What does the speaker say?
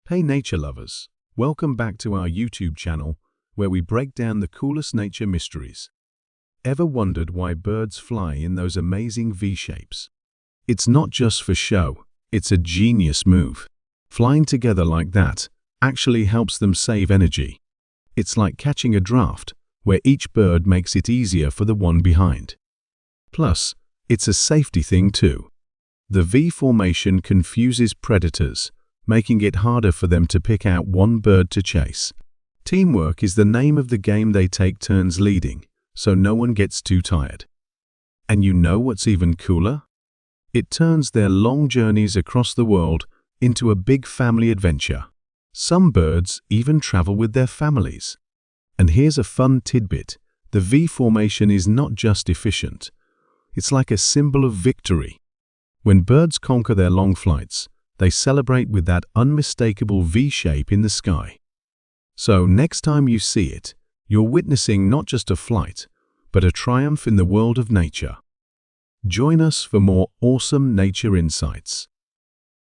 Hey nature lovers, welcome back to our YouTube channel where we break down the coolest nature mysteries. Ever wondered why birds fly in those amazing V-shapes? It's not just for show, it's a genius move. Flying together like that actually helps them save energy. It's like catching a draft, where each bird makes it easier for the one behind. Plus, it's a safety thing too. The V formation confuses predators, making it harder for them to pick out one bird to chase. Teamwork is the name of the game. They take turns leading, so no one gets too tired. And you know what's even cooler? It turns their long journeys across the world into a big family adventure. Some birds even travel with their families. And here's a fun tidbit. The V formation is not just efficient. It's like a symbol of victory. When birds conquer their long flights, they celebrate with that unmistakable V shape in the sky. So next time you see it, you're witnessing not just a flight, but a triumph in the world of nature. Join us for more awesome nature insights.